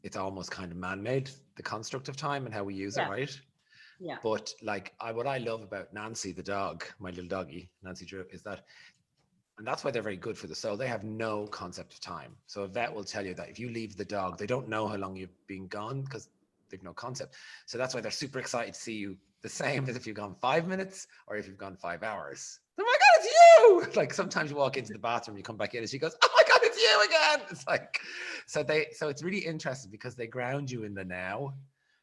it's almost kind of man-made, the construct of time and how we use it, Yeah. right? Yeah. But like what I love about Nancy, the dog, my little doggy, Nancy Drew, is that, and that's why they're very good for the soul. They have no concept of time. So a vet will tell you that if you leave the dog, they don't know how long you've been gone because they've no concept. So that's why they're super excited to see you, the same as if you've gone 5 minutes or if you've gone 5 hours. Oh my God, it's you! Like sometimes you walk into the bathroom, you come back in and she goes, oh my God, it's you again. It's like, so it's really interesting because they ground you in the now,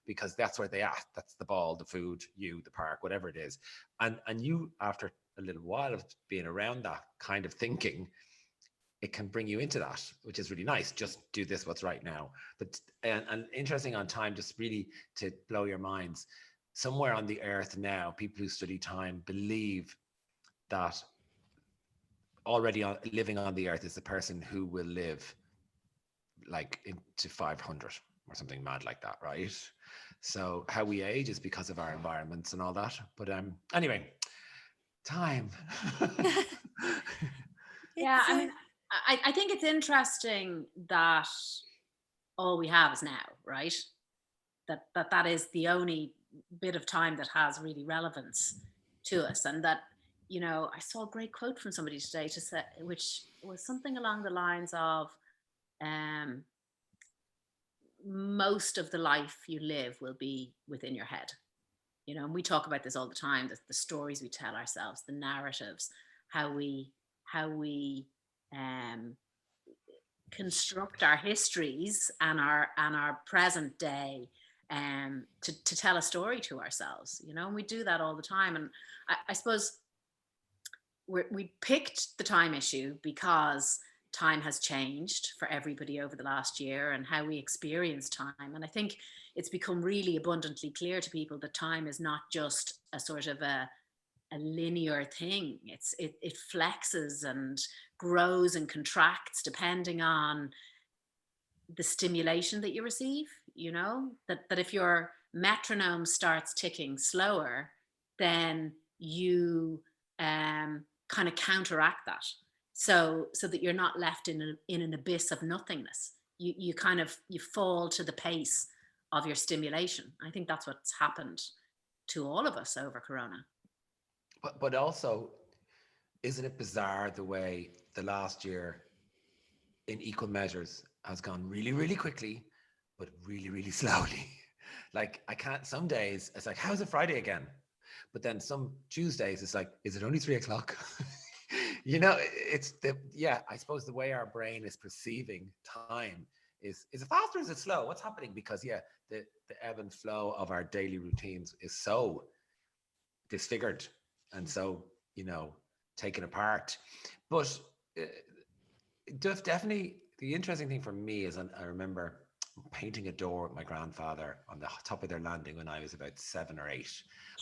because that's where they are. That's the ball, the food, you, the park, whatever it is. And you, after a little while of being around that kind of thinking, it can bring you into that, which is really nice. Just do this, what's right now. But and interesting on time, just really to blow your minds. Somewhere on the earth now, people who study time believe that already living on the earth is the person who will live like into 500 or something mad like that, right? So how we age is because of our environments and all that. But anyway, time. Yeah, I mean, I think it's interesting that all we have is now, right? That is the only bit of time that has really relevance to us, and that, I saw a great quote from somebody today to say, which was something along the lines of, um, most of the life you live will be within your head. And we talk about this all the time, the stories we tell ourselves, the narratives, how we um, construct our histories and our present day, to tell a story to ourselves, and we do that all the time. And I suppose we picked the time issue because time has changed for everybody over the last year and how we experience time. And I think it's become really abundantly clear to people that time is not just a sort of a linear thing. It flexes and grows and contracts depending on the stimulation that you receive. That if your metronome starts ticking slower, then you kind of counteract that, so that you're not left in an abyss of nothingness. You kind of, you fall to the pace of your stimulation. I think that's what's happened to all of us over Corona. But also, isn't it bizarre the way the last year in equal measures has gone really, really quickly, but really, really slowly. Like I can't, some days it's like, how's it Friday again? But then some Tuesdays it's like, is it only 3 o'clock? It's I suppose the way our brain is perceiving time is it fast or is it slow? What's happening? Because the ebb and flow of our daily routines is so disfigured and so, taken apart. But definitely the interesting thing for me is, I remember painting a door with my grandfather on the top of their landing when I was about 7 or 8.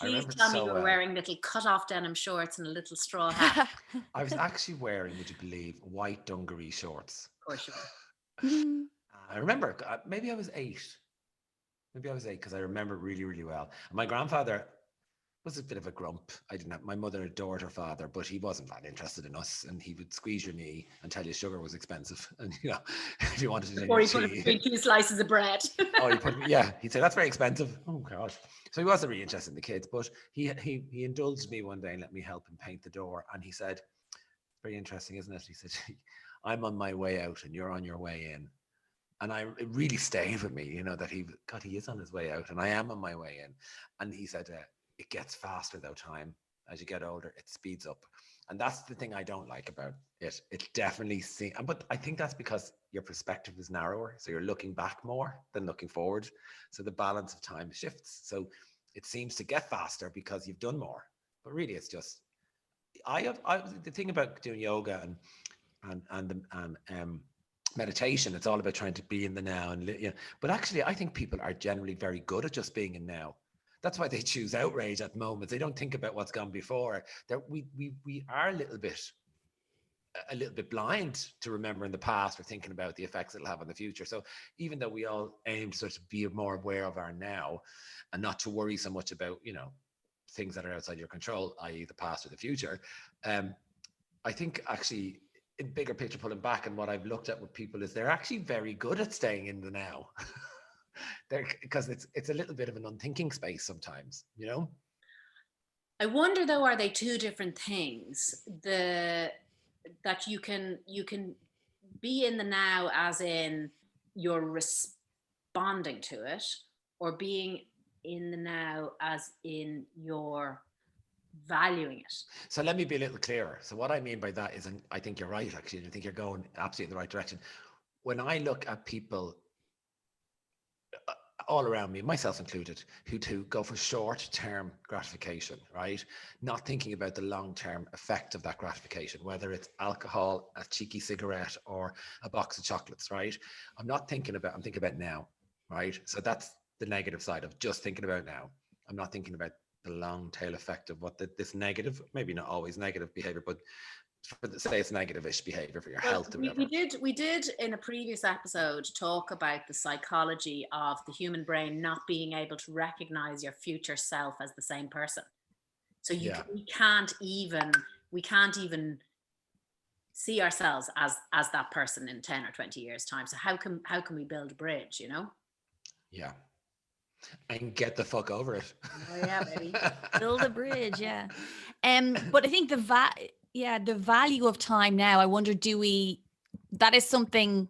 I Please remember it tell me so you were well. wearing little cut-off denim shorts and a little straw hat. I was actually wearing, would you believe, white dungaree shorts. Of course you were. I remember, maybe I was 8. Maybe I was 8 because I remember it really, really well. And my grandfather was a bit of a grump. I didn't have, my mother adored her father, but he wasn't that interested in us. And he would squeeze your knee and tell you sugar was expensive. And, if you wanted it in Before your he put it tea. between two slices of bread. Oh, he'd say, that's very expensive. Oh, gosh. So he wasn't really interested in the kids, but he indulged me one day and let me help him paint the door. And he said, very interesting, isn't it? He said, I'm on my way out and you're on your way in. And it really stayed with me, that he is on his way out and I am on my way in. And he said, it gets faster though, time. As you get older, it speeds up. And that's the thing I don't like about it. It definitely but I think that's because your perspective is narrower. So you're looking back more than looking forward. So the balance of time shifts. So it seems to get faster because you've done more. But really it's just, the thing about doing yoga and meditation, it's all about trying to be in the now. But actually I think people are generally very good at just being in now. That's why they choose outrage at moments. They don't think about what's gone before. That we are a little bit blind to remembering the past or thinking about the effects it'll have on the future. So even though we all aim to sort of be more aware of our now and not to worry so much about, things that are outside your control, i.e. the past or the future, I think actually in bigger picture, pulling back, and what I've looked at with people is they're actually very good at staying in the now. because it's a little bit of an unthinking space sometimes, you know? I wonder though, are they two different things? That you can be in the now, as in you're responding to it, or being in the now as in you're valuing it. So let me be a little clearer. So what I mean by that is, and I think you're right, actually, and I think you're going absolutely in the right direction. When I look at people all around me, myself included, who go for short-term gratification, right? Not thinking about the long-term effect of that gratification, whether it's alcohol, a cheeky cigarette, or a box of chocolates, right? I'm thinking about now, right? So that's the negative side of just thinking about now. I'm not thinking about the long tail effect of what this negative, maybe not always negative behavior, but say it's negative-ish behavior for your health or whatever. We did in a previous episode talk about the psychology of the human brain not being able to recognize your future self as the same person. So we can't even see ourselves as that person in 10 or 20 years time. So how can we build a bridge, you know? Yeah. And get the fuck over it. Oh yeah, baby. Build a bridge, yeah. But I think the value of time now, I wonder, that is something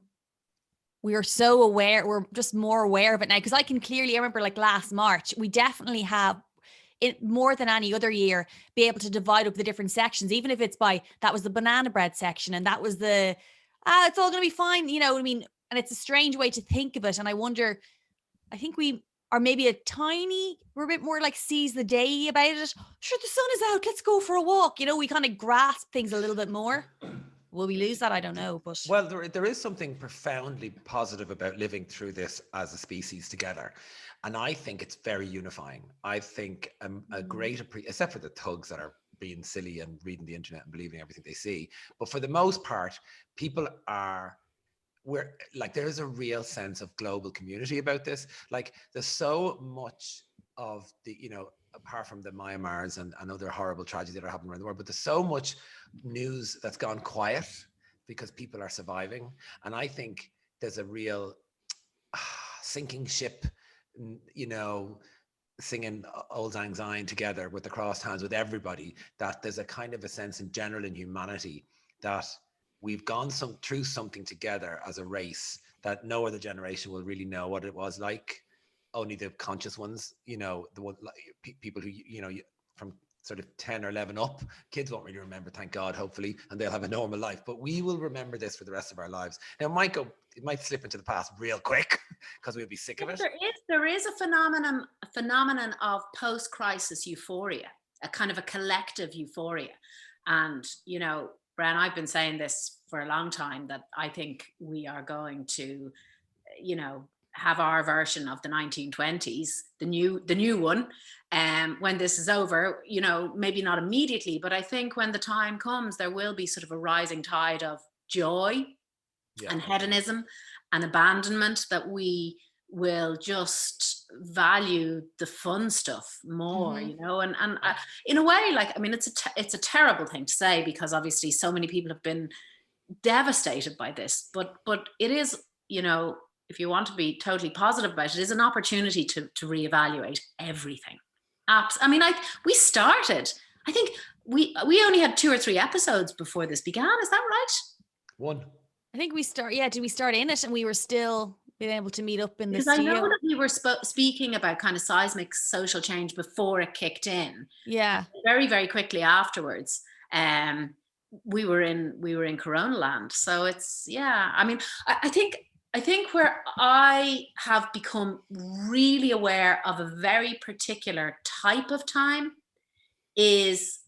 we are so aware, we're just more aware of it now. Because I remember like last March, we definitely have it more than any other year, be able to divide up the different sections, even if it's that was the banana bread section, and that was it's all going to be fine, you know what I mean? And it's a strange way to think of it. And I wonder, I think we are maybe we're a bit more like seize the day about it. Sure, the sun is out, let's go for a walk. You know, we kind of grasp things a little bit more. Will we lose that? I don't know. But well, there is something profoundly positive about living through this as a species together. And I think it's very unifying. I think a great, except for the thugs that are being silly and reading the internet and believing everything they see. But for the most part, there is a real sense of global community about this. Like there's so much of the, you know, apart from the Myanmars and other horrible tragedies that are happening around the world, but there's so much news that's gone quiet because people are surviving. And I think there's a real sinking ship, you know, singing Old Lang Syne together with the crossed hands with everybody, that there's a kind of a sense in general in humanity that we've gone through something together as a race that no other generation will really know what it was like. Only the conscious ones, you know, the one, people who, you know, from sort of 10 or 11 up, kids won't really remember, thank God, hopefully, and they'll have a normal life. But we will remember this for the rest of our lives. Now, it might slip into the past real quick because we'll be sick of it. There is a phenomenon of post-crisis euphoria, a kind of a collective euphoria. And, you know, Bren, I've been saying this for a long time, that I think we are going to, you know, have our version of the 1920s, the new one. When this is over, you know, maybe not immediately, but I think when the time comes, there will be sort of a rising tide of joy and hedonism and abandonment, that we will just value the fun stuff more, you know, and in a way, like, I mean, it's a terrible thing to say, because obviously so many people have been devastated by this, but it is, you know, if you want to be totally positive about it, it is an opportunity to reevaluate everything. I mean, we started, I think we only had 2 or 3 episodes before this began. Is that right? 1. I think did we start in it and we were still being able to meet up in the studio? Because I know that we were speaking about kind of seismic social change before it kicked in. Yeah. Very, very quickly afterwards, we were in Corona land. So it's, yeah, I mean, I think where I have become really aware of a very particular type of time is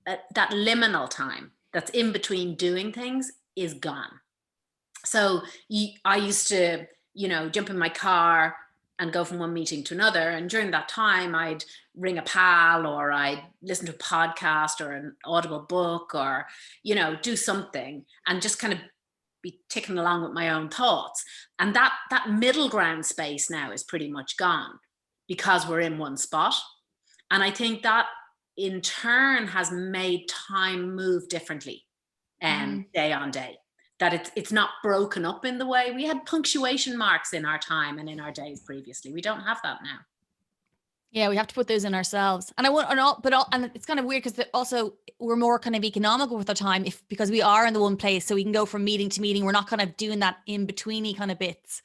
that liminal time that's in between doing things is gone. So I used to, you know, jump in my car and go from one meeting to another. And during that time, I'd ring a pal, or I'd listen to a podcast or an audible book, or, you know, do something and just kind of be ticking along with my own thoughts. And that middle ground space now is pretty much gone because we're in one spot. And I think that in turn has made time move differently day on day. that it's not broken up in the way we had punctuation marks in our time and in our days previously. We don't have that now. Yeah, we have to put those in ourselves. And and it's kind of weird because also we're more kind of economical with our time because we are in the one place, so we can go from meeting to meeting. We're not kind of doing that in betweeny kind of bits.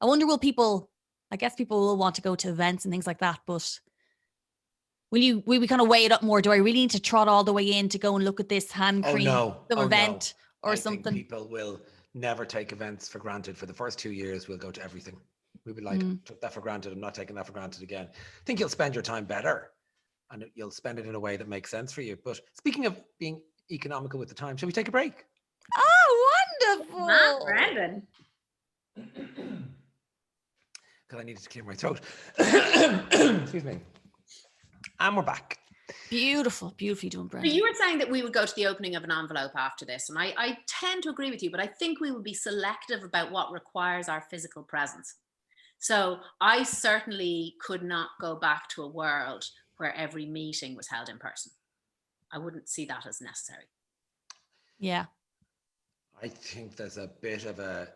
I wonder, I guess people will want to go to events and things like that, but will we kind of weigh it up more? Do I really need to trot all the way in to go and look at this hand cream, some event or something? I think people will never take events for granted. For the first 2 years, we'll go to everything. We'll be like, took that for granted. I'm not taking that for granted again. I think you'll spend your time better and you'll spend it in a way that makes sense for you. But speaking of being economical with the time, shall we take a break? Oh, wonderful. Matt, Brendan. Because I needed to clear my throat. Excuse me. And we're back. Beautifully done, Brendan. So you were saying that we would go to the opening of an envelope after this, and I tend to agree with you, but I think we will be selective about what requires our physical presence. So I certainly could not go back to a world where every meeting was held in person. I wouldn't see that as necessary. Yeah. I think there's a bit of a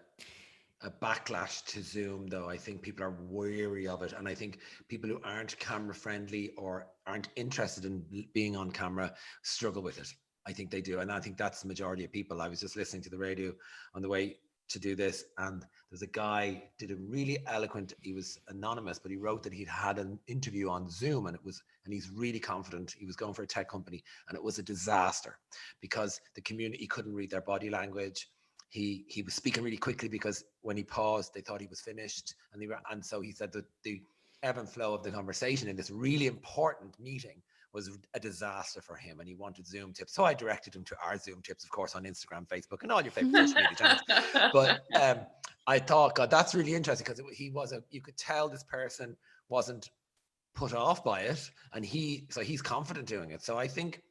backlash to Zoom, though. I think people are wary of it. And I think people who aren't camera friendly or aren't interested in being on camera struggle with it. I think they do. And I think that's the majority of people. I was just listening to the radio on the way to do this, and there's a guy did a really eloquent, he was anonymous, but he wrote that he'd had an interview on Zoom, and he's really confident. He was going for a tech company, and it was a disaster because the community couldn't read their body language. He was speaking really quickly because when he paused, they thought he was finished, and so he said that the ebb and flow of the conversation in this really important meeting was a disaster for him, and he wanted Zoom tips. So I directed him to our Zoom tips, of course, on Instagram, Facebook, and all your favorite social media channels. But I thought, God, that's really interesting because you could tell this person wasn't put off by it, and he's confident doing it. So I think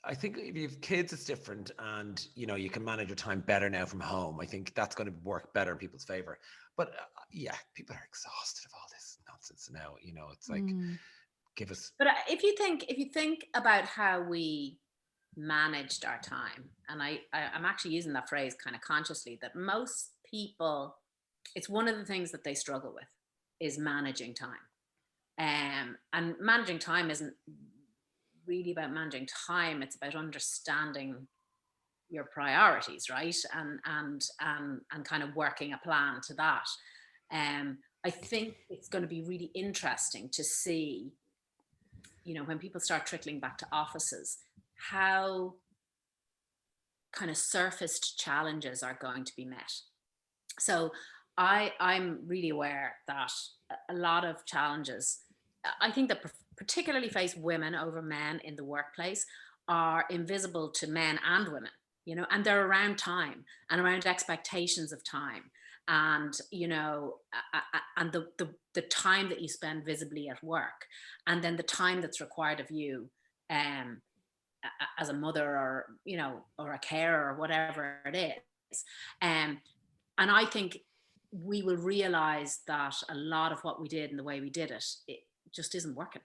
I think if you have kids, it's different, and you can manage your time better now from home. I think that's going to work better in people's favor. But yeah, people are exhausted of all this nonsense now. It's like, give us. But if you think about how we managed our time, and I'm actually using that phrase kind of consciously, that most people, it's one of the things that they struggle with is managing time. And managing time isn't really about managing time. It's about understanding your priorities, right? And kind of working a plan to that. I think it's going to be really interesting to see, when people start trickling back to offices, how kind of surfaced challenges are going to be met. So I'm really aware that a lot of challenges, I think, that particularly face women over men in the workplace are invisible to men and women, and they're around time and around expectations of time, and and the time that you spend visibly at work, and then the time that's required of you as a mother, or or a carer, or whatever it is. And I think we will realize that a lot of what we did and the way we did it just isn't working.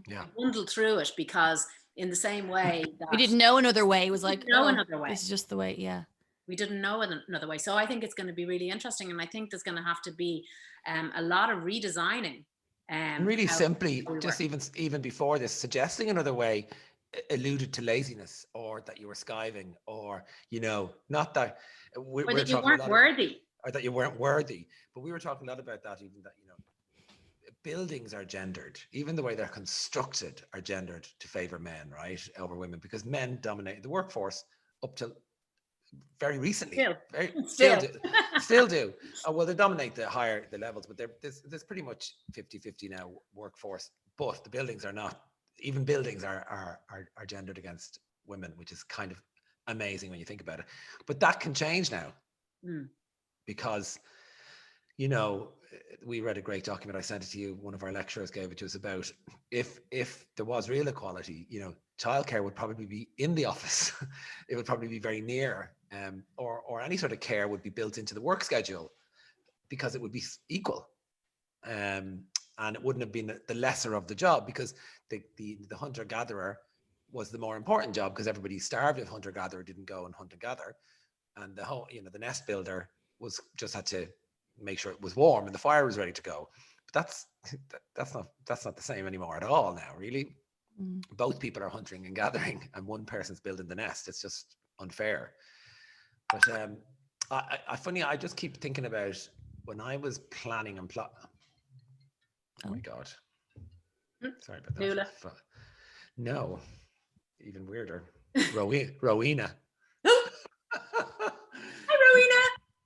Yeah, bundle through it, because in the same way that we didn't know another way, it was like, another way. This is just the way. Yeah, we didn't know another way. So I think it's going to be really interesting, and I think there's going to have to be a lot of redesigning. Really simply, just even before this, suggesting another way alluded to laziness, or that you were skiving, or not that or that you weren't worthy, or that you weren't worthy. But we were talking a lot about that, even that buildings are gendered, even the way they're constructed are gendered to favor men, right, over women, because men dominate the workforce up till very recently. Still do. Well, they dominate the levels, but there's pretty much 50-50 now workforce. But the buildings are not. Even buildings are gendered against women, which is kind of amazing when you think about it. But that can change now, because we read a great document. I sent it to you. One of our lecturers gave it to us about if there was real equality, childcare would probably be in the office. It would probably be very near, or any sort of care would be built into the work schedule, because it would be equal, and it wouldn't have been the lesser of the job, because the hunter gatherer was the more important job because everybody starved if hunter-gatherer didn't go and hunt and gather. And the whole, the nest builder was just had to make sure it was warm and the fire was ready to go. But that's not the same anymore at all now, really. Both people are hunting and gathering and one person's building the nest. It's just unfair. But I just keep thinking about when I was planning and oh my God. Sorry about that. Lula. No, even weirder. Rowena. Hi, Rowena.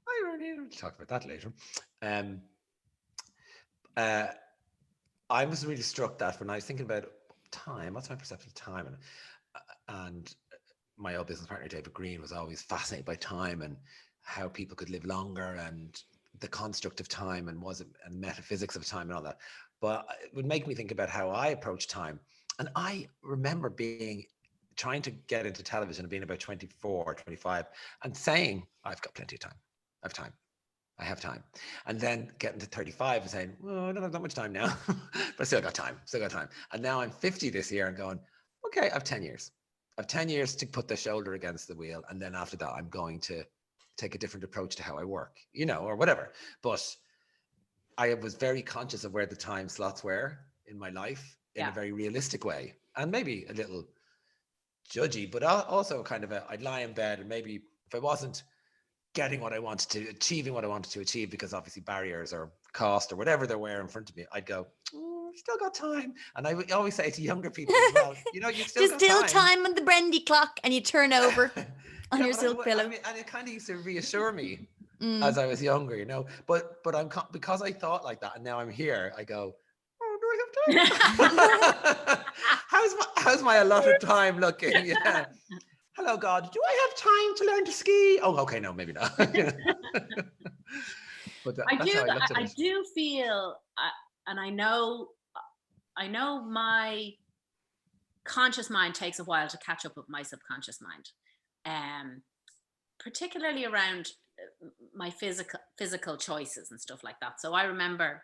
Hi, Rowena. We'll talk about that later. I was really struck that when I was thinking about time, what's my perception of time? And my old business partner, David Green, was always fascinated by time and how people could live longer and the construct of time and metaphysics of time and all that. But it would make me think about how I approach time. And I remember trying to get into television and being about 24 or 25 and saying, I've got plenty of time. I have time. And then getting to 35 and saying, well, I don't have that much time now, but I still got time. And now I'm 50 this year and going, okay, I have 10 years. I have 10 years to put the shoulder against the wheel. And then after that, I'm going to take a different approach to how I work, or whatever. But I was very conscious of where the time slots were in my life in a very realistic way, and maybe a little judgy, but also kind of I'd lie in bed and maybe if I wasn't getting what I wanted to, achieving what I wanted to achieve, because obviously barriers or cost or whatever there were in front of me, I'd go, still got time. And I would always say to younger people as well, you still got time on the brandy clock, and you turn over on your silk pillow. And it kind of used to reassure me as I was younger, but because I thought like that and now I'm here, I go, do I have time? How's my allotted time looking? Yeah. Hello, God. Do I have time to learn to ski? Oh, okay. No, maybe not. But I do feel, and I know my conscious mind takes a while to catch up with my subconscious mind, particularly around my physical choices and stuff like that. So I remember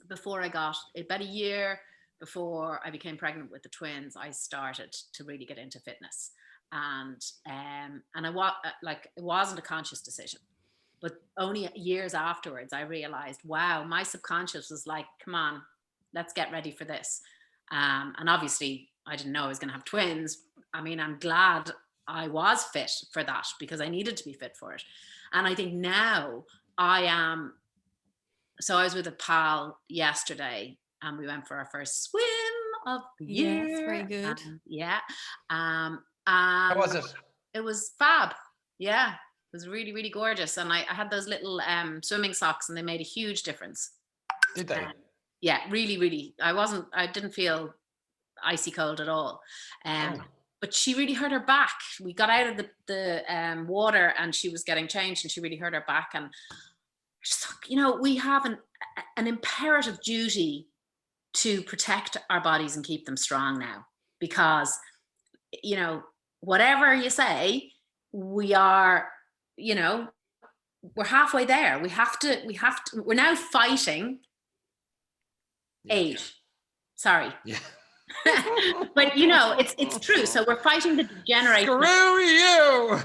before about a year before I became pregnant with the twins, I started to really get into fitness. And I it wasn't a conscious decision, but only years afterwards, I realized, wow, my subconscious was like, come on, let's get ready for this. And obviously I didn't know I was going to have twins. I mean, I'm glad I was fit for that because I needed to be fit for it. And I think now I am. So I was with a pal yesterday and we went for our first swim of the year. Yes, very good. How was it? It was fab. Yeah, it was really, really gorgeous. And I had those little swimming socks and they made a huge difference. Did they? Yeah, really, really. I didn't feel icy cold at all. But she really hurt her back. We got out of the water and she was getting changed and she really hurt her back. And just, we have an imperative duty to protect our bodies and keep them strong now, because, whatever you say, we are, we're halfway there. We're now fighting age. Sorry. Yeah. But it's true. So we're fighting the degeneration. Screw you.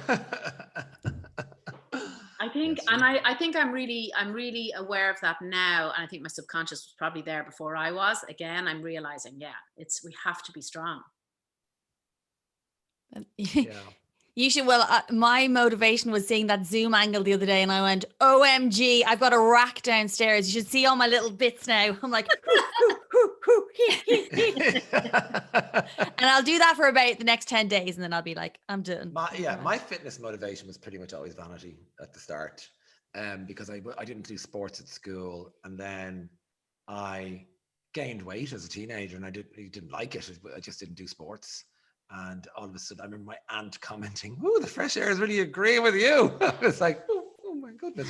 I think, and I think I'm really aware of that now. And I think my subconscious was probably there before I was. Again, I'm realizing, we have to be strong. Yeah. You should. Well, my motivation was seeing that Zoom angle the other day, and I went, "OMG! I've got a rack downstairs. You should see all my little bits now." I'm like, and I'll do that for about the next 10 days, and then I'll be like, "I'm done." My fitness motivation was pretty much always vanity at the start, because I didn't do sports at school, and then I gained weight as a teenager, and I didn't like it. I just didn't do sports. And all of a sudden, I remember my aunt commenting, "Oh, the fresh air is really agreeing with you." I was like, "Oh my goodness,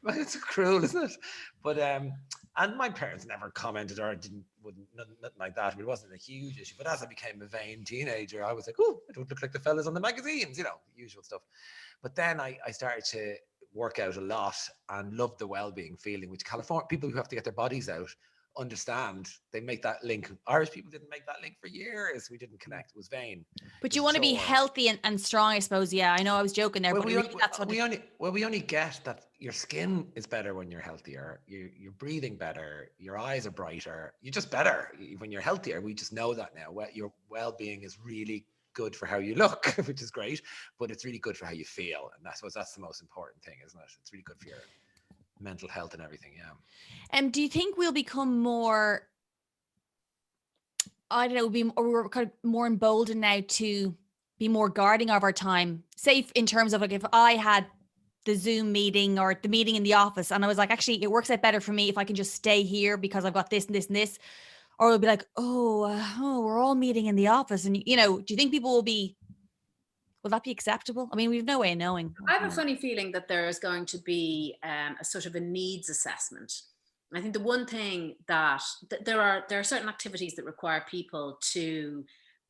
what? It's so cruel, isn't it?" But and my parents never commented or wouldn't nothing like that. I mean, it wasn't a huge issue. But as I became a vain teenager, I was like, "Oh, I don't look like the fellas on the magazines," the usual stuff. But then I started to work out a lot and loved the well-being feeling, which California people who have to get their bodies out understand. They make that link. Irish people didn't make that link for years. We didn't connect. It was vain. But you want to be healthy and strong, I suppose. Yeah, I know I was joking there, but really that's what we only get that your skin is better when you're healthier. You're breathing better. Your eyes are brighter. You're just better when you're healthier. We just know that now. Your well-being is really good for how you look, which is great, but it's really good for how you feel. And I suppose that's the most important thing, isn't it? It's really good for your mental health and everything. Yeah. Do you think we'll become more, I don't know, we're kind of more emboldened now to be more guarding of our time? Say in terms of like, if I had the Zoom meeting or the meeting in the office and I was like, actually, it works out better for me if I can just stay here because I've got this and this and this. Or it'll be like, we're all meeting in the office. And, you know, do you think people will that be acceptable? I mean, we've no way of knowing. I have a funny feeling that there is going to be a sort of a needs assessment. I think the one thing that there are certain activities that require people to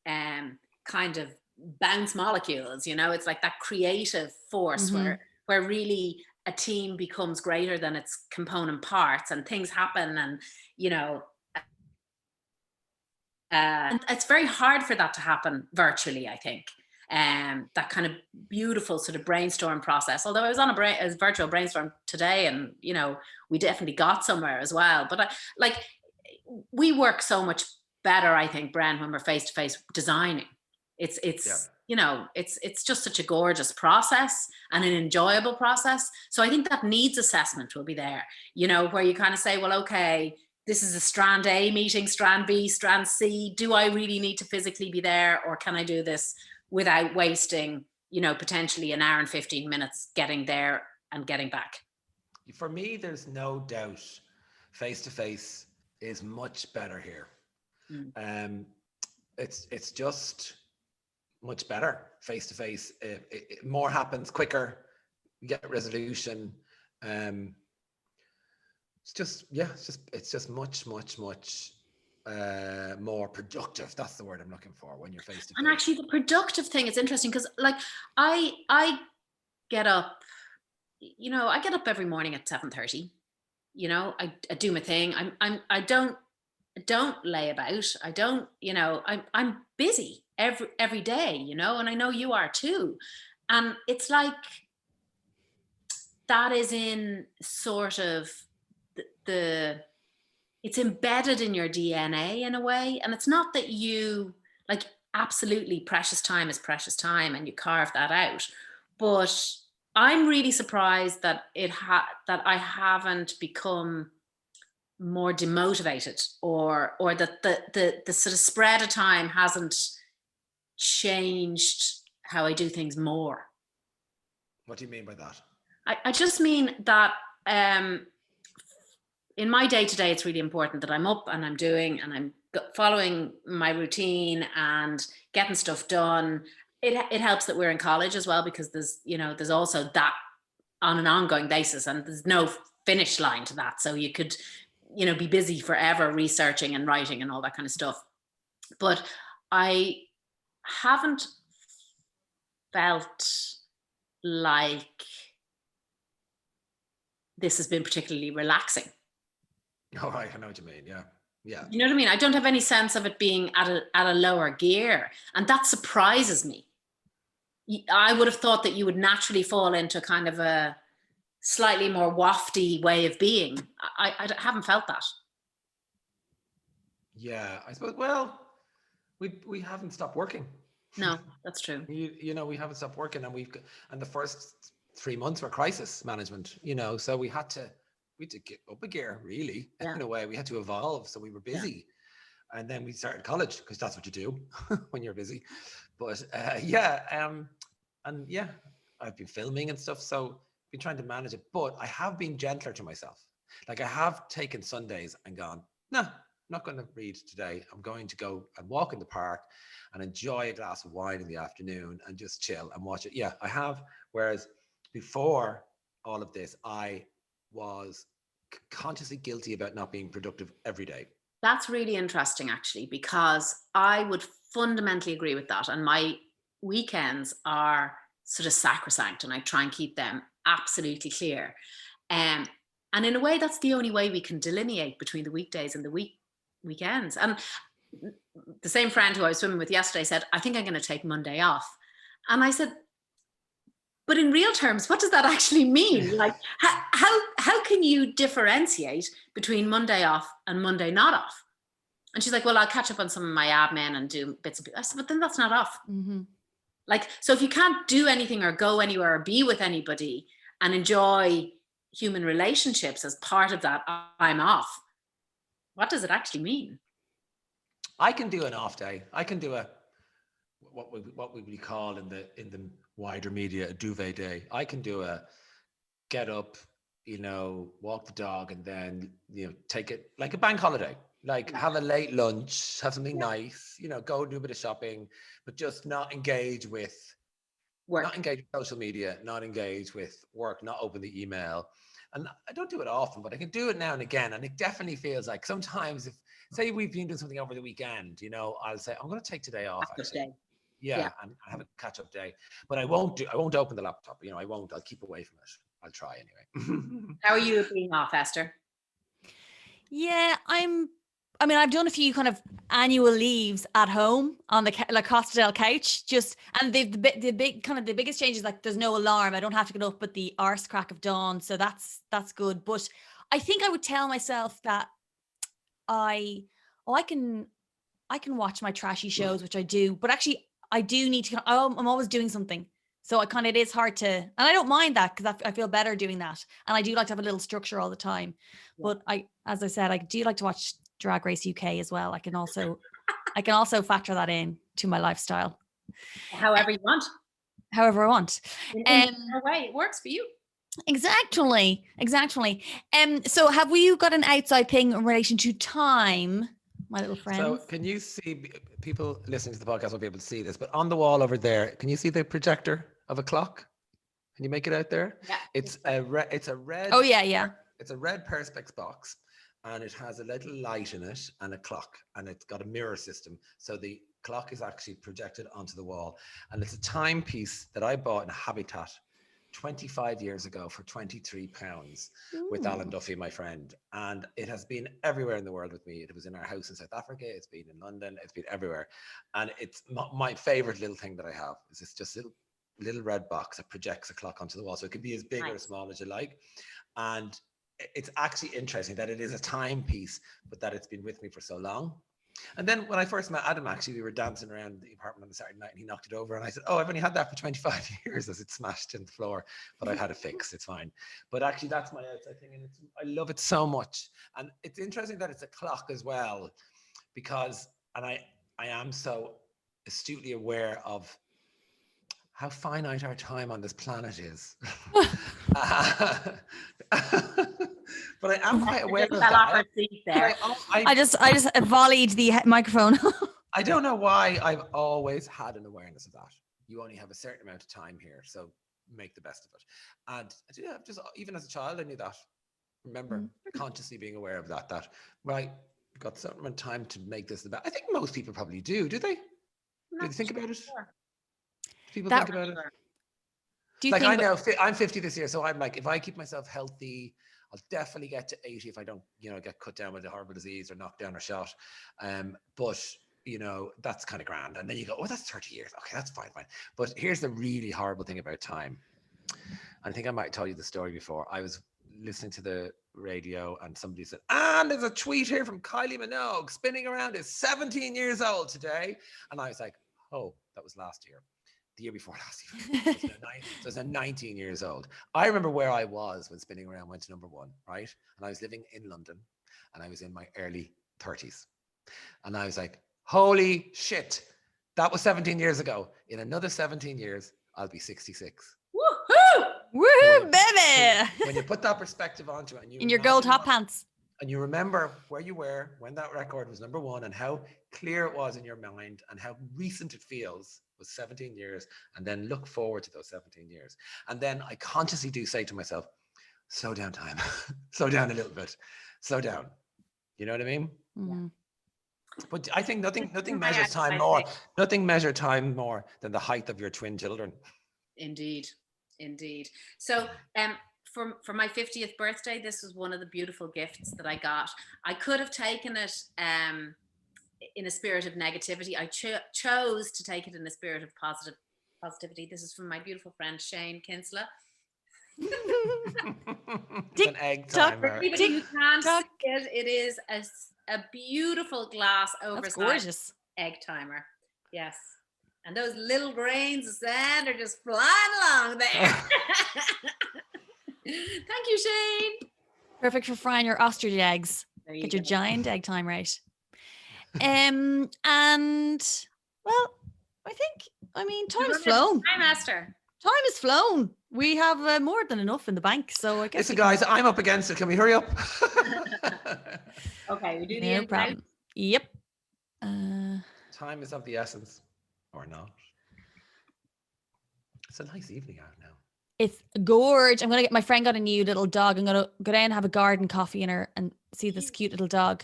kind of bounce molecules, you know, it's like that creative force where really a team becomes greater than its component parts and things happen and, you know, and it's very hard for that to happen virtually, I think. That kind of beautiful sort of brainstorm process. Although I was on a virtual brainstorm today, and you know, we definitely got somewhere as well. But we work so much better, I think, Bren, when we're face to face designing. It's you know, it's just such a gorgeous process and an enjoyable process. So I think that needs assessment will be there. You know, where you kind of say, well, okay, this is a strand A meeting, strand B, strand C. Do I really need to physically be there, or can I do this without wasting, you know, potentially an hour and 15 minutes getting there and getting back? For me, there's no doubt face-to-face is much better here. It's just much better face-to-face. More happens quicker, you get resolution. It's just much more productive. That's the word I'm looking for when you're face to face. And actually the productive thing is interesting because like I get up, you know, I get up every morning at 7:30. You know, I do my thing. I don't lay about. I don't, you know, I'm busy every day, you know, and I know you are too. And it's like that is in sort of it's embedded in your DNA in a way. And it's not that you like, absolutely precious time is precious time and you carve that out. But I'm really surprised that that I haven't become more demotivated or that the sort of spread of time hasn't changed how I do things more. What do you mean by that? I just mean that in my day-to-day, it's really important that I'm up and I'm doing and I'm following my routine and getting stuff done. It helps that we're in college as well, because there's also that on an ongoing basis and there's no finish line to that. So you could, be busy forever researching and writing and all that kind of stuff. But I haven't felt like this has been particularly relaxing. Oh, right. I know what you mean. Yeah. Yeah. You know what I mean? I don't have any sense of it being at a lower gear. And that surprises me. I would have thought that you would naturally fall into kind of a slightly more wafty way of being. I haven't felt that. Yeah, I suppose, well, we haven't stopped working. No, that's true. We haven't stopped working, and the first 3 months were crisis management, so we had to get up a gear, really. Yeah. In a way, we had to evolve, so we were busy. Yeah. And then we started college, because that's what you do when you're busy. But I've been filming and stuff, so I've been trying to manage it, but I have been gentler to myself. Like, I have taken Sundays and gone, no, I'm not going to read today. I'm going to go and walk in the park and enjoy a glass of wine in the afternoon and just chill and watch it. Yeah, I have. Whereas before all of this, I was consciously guilty about not being productive every day. That's really interesting, actually, because I would fundamentally agree with that. And my weekends are sort of sacrosanct, and I try and keep them absolutely clear. And And in a way, that's the only way we can delineate between the weekdays and the weekends. And the same friend who I was swimming with yesterday said, I think I'm going to take Monday off. And I said, but in real terms, what does that actually mean? Like, how can you differentiate between Monday off and Monday not off? And she's like, well, I'll catch up on some of my admin and do bits and pieces. I said, but then that's not off. Mm-hmm. Like, so if you can't do anything or go anywhere or be with anybody and enjoy human relationships as part of that, I'm off. What does it actually mean? I can do an off day. I can do what we would call in the wider media a duvet day. I can do a get up, walk the dog, and then take it like a bank holiday. Like have a late lunch, have something nice, go do a bit of shopping, but just not engage with work, not engage with social media, not engage with work, not open the email. And I don't do it often, but I can do it now and again. And it definitely feels like sometimes if, say we've been doing something over the weekend, I'll say, I'm going to take today off actually. Yeah, and have a catch up day. But I won't open the laptop, I'll keep away from it. I'll try anyway. How are you being off, Esther? Yeah, I've done a few kind of annual leaves at home on the Costa del couch, and the biggest change is like there's no alarm. I don't have to get up at the arse crack of dawn, so that's good. But I think I would tell myself that I can watch my trashy shows, which I do, but actually I do need to. I'm always doing something, so it is hard to, and I don't mind that because I feel better doing that, and I do like to have a little structure all the time. Yeah. But as I said, I do like to watch Drag Race UK as well. I can also factor that in to my lifestyle. However you want. However I want. In a way, it works for you. Exactly. So have we got an outside thing in relation to time, my little friends? So can you see, people listening to the podcast will be able to see this, but on the wall over there, can you see the projector of a clock? Can you make it out there? Yeah. It's a red. Oh yeah. It's a red Perspex box, and it has a little light in it and a clock, and it's got a mirror system. So the clock is actually projected onto the wall, and it's a timepiece that I bought in Habitat 25 years ago for £23 with Alan Duffy, my friend. And it has been everywhere in the world with me. It was in our house in South Africa. It's been in London. It's been everywhere. And it's my favorite little thing that I have is this just little red box that projects a clock onto the wall. So it can be as big or as small as you like. And it's actually interesting that it is a timepiece, but that it's been with me for so long. And then when I first met Adam, actually, we were dancing around the apartment on a Saturday night and he knocked it over and I said, oh, I've only had that for 25 years as it smashed in the floor, but I've had a fix, it's fine. But actually that's my outside thing and I love it so much. And it's interesting that it's a clock as well, because, and I am so astutely aware of how finite our time on this planet is. But I am quite aware of that. I just volleyed the microphone. I don't know why. I've always had an awareness of that. You only have a certain amount of time here, so make the best of it. And yeah, just even as a child, I knew that. Remember consciously being aware of that right, we've got a certain amount of time to make this the best. I think most people probably do they? Do they think about it? People think about it. Do you like think I know I'm 50 this year, so I'm like, if I keep myself healthy, I'll definitely get to 80 if I don't, get cut down with a horrible disease or knocked down or shot. But that's kind of grand. And then you go, oh, that's 30 years. Okay, that's fine. But here's the really horrible thing about time. I think I might have told you the story before. I was listening to the radio and somebody said, and there's a tweet here from Kylie Minogue spinning around is 17 years old today. And I was like, oh, that was last year. The year before last year. So I was 19 years old. I remember where I was when Spinning Around went to number one, right? And I was living in London and I was in my early 30s. And I was like, holy shit, that was 17 years ago. In another 17 years, I'll be 66. Woohoo! Woohoo, baby! When you put that perspective onto it, and you in your gold hot pants. And you remember where you were when that record was number one and how clear it was in your mind and how recent it feels was 17 years, and then look forward to those 17 years. And then I consciously do say to myself, slow down time, slow down a little bit, slow down. You know what I mean? Mm-hmm. But I think nothing measures time more. Nothing measures time more than the height of your twin children. Indeed. So for my 50th birthday, this was one of the beautiful gifts that I got. I could have taken it in a spirit of negativity. I chose to take it in a spirit of positivity. This is from my beautiful friend Shane Kinsella. It's an egg timer. Anybody who can't see it, it is a beautiful glass oversized gorgeous egg timer. Yes. And those little grains of sand are just flying along there. Thank you, Shane. Perfect for frying your ostrich eggs. Get your giant egg timer out. And well, I mean, time has flown. Time, Esther. Time has flown. We have more than enough in the bank, so I guess. Listen, guys, I'm up against it. Can we hurry up? Okay, we do the no problem. Yep. Time is of the essence, or not? It's a nice evening out now. It's gorgeous. I'm gonna get my friend got a new little dog. I'm gonna go down and have a garden coffee in her and see this cute little dog.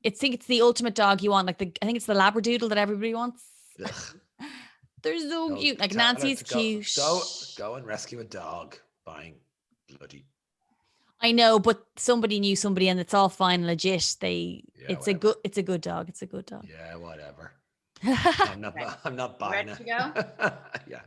I think it's the ultimate dog you want. Like I think it's the Labradoodle that everybody wants. They're so cute. Like Nancy's cute. Go and rescue a dog buying bloody. I know, but somebody knew somebody, and it's all fine, legit. It's whatever. a good dog. It's a good dog. Yeah, whatever. I'm not buying Ready it. to go? Yeah.